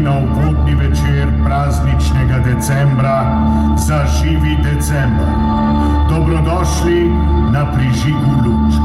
na uvodni večer prazničnega decembra za živi december. Dobrodošli na prižigu lučk.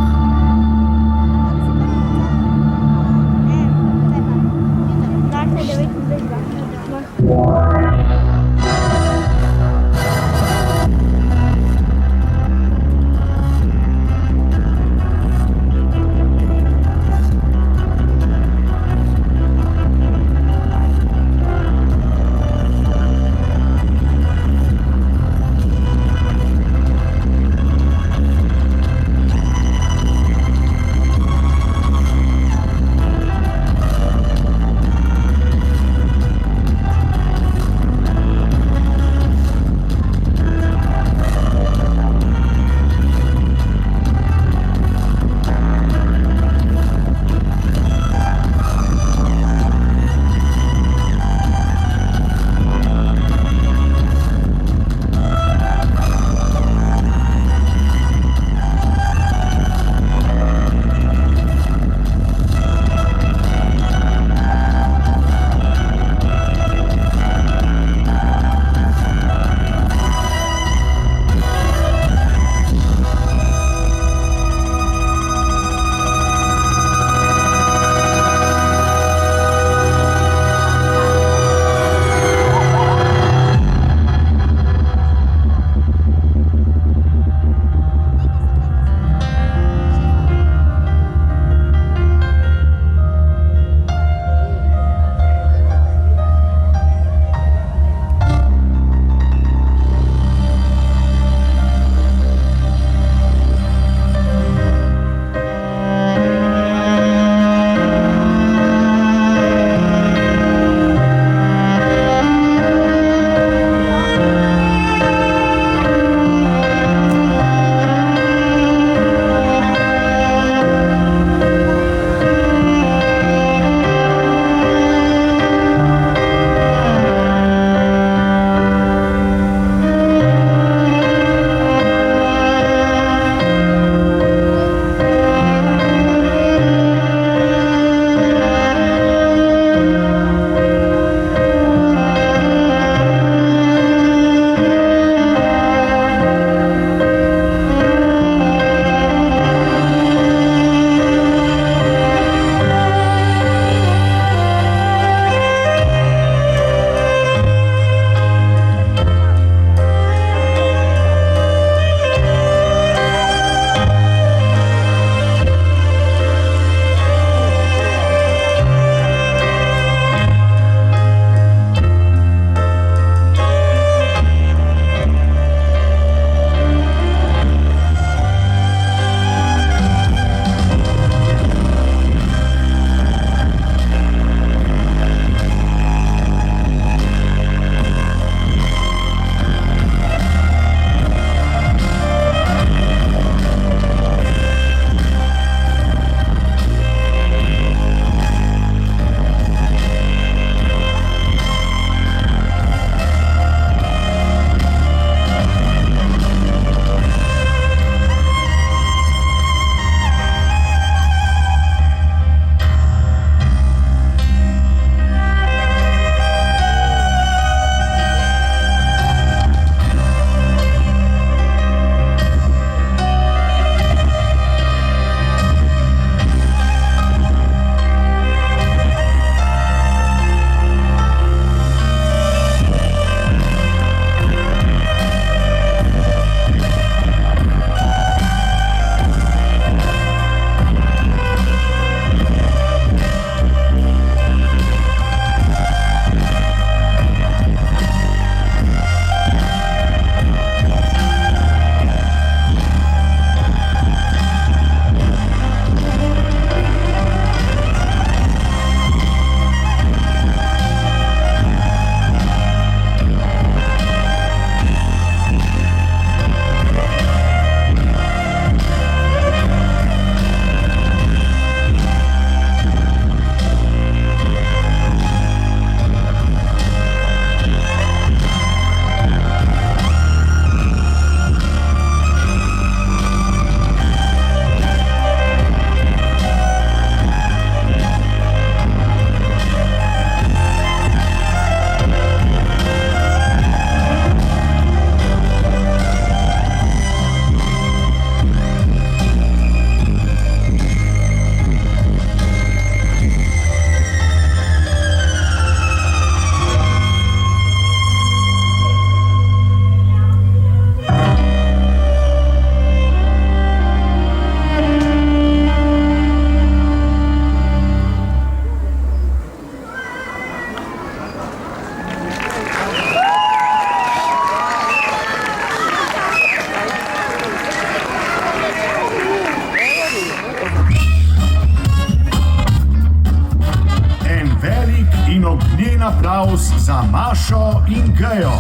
in ognjen aplavz za Mašo in Gejo.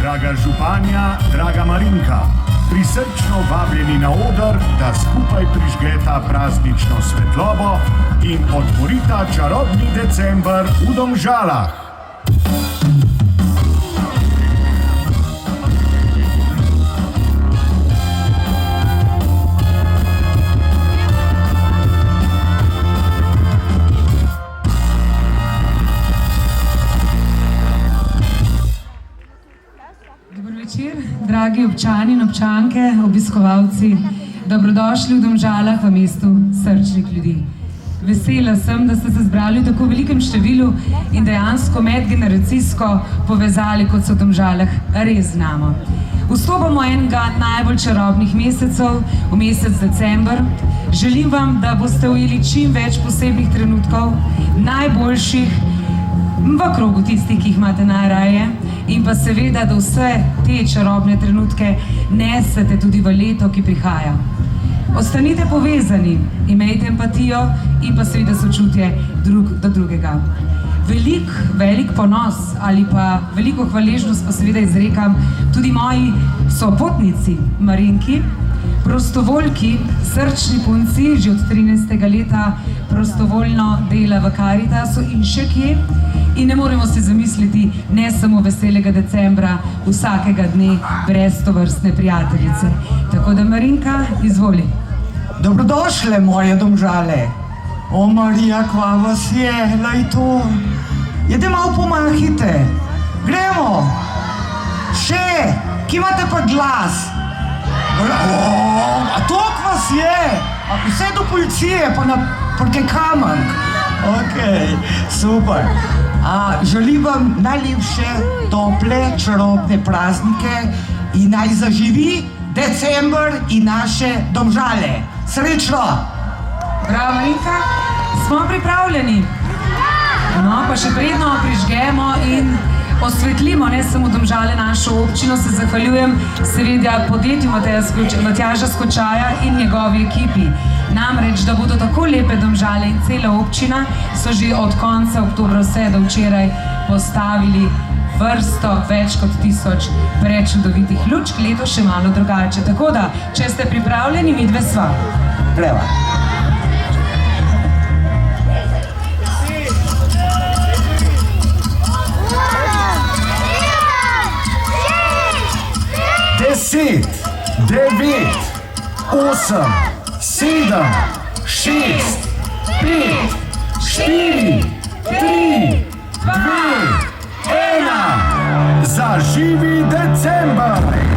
Draga županja, draga Marinka, prisrčno vabljeni na oder, da skupaj prižgeta praznično svetlobo in otvorita čarobni december v Domžalah. Dragi občani in občanke, obiskovalci, dobrodošli v Domžalah, v mestu srčnih ljudi. Vesela sem, da ste se zbrali v tako velikem številu in dejansko medgeneracijsko povezali, kot so v Domžalah, res znamo. Vstopamo enega najbolj čarobnih mesecev, v mesec december. Želim vam, da boste ujeli čim več posebnih trenutkov, najboljših v krogu tistih, ki jih imate najraje, in pa seveda, da vse te čarobne trenutke nesete tudi v leto, ki prihaja. Ostanite povezani, imejte empatijo in pa seveda sočutje drug do drugega. Velik ponos ali pa veliko hvaležnost pa seveda izrekam tudi moji sopotnici Marinki, prostovoljki, srčni punci, že od 13. leta prostovoljno dela v Karitasu in še kje. In ne moremo si zamisliti ne samo veselega decembra, vsakega dne brez tovrstne prijateljice. Tako da Marinka, izvoli. Dobrodošle, moje Domžale. O, Marija, kva vas je, lej to. Jede malo pomahite. Gremo. Še, ki imate pa glas. A tok vas je. A vse do policije, pa na prke kamank. Ok, super. Želim vam najlepše, tople, čarobne praznike in naj zaživi december in naše Domžale. Srečno! Bravo, Marinka. Smo pripravljeni? No, pa še predno prižgemo in osvetlimo ne samo Domžale, našo občino. Se zahvaljujem seveda podjetju Matjaža Skočaja in njegovi ekipi. Namreč, da bodo tako lepe Domžale in cela občina, so že od konca oktobra vse do včeraj postavili vrsto več kot 1000 prečudovitih lučk, leto še malo drugače. Tako da, če ste pripravljeni, midve sva. Greva. Deset, 9, 8, 7, 6, 5, 4, 3, 2, 1. Zaživi december!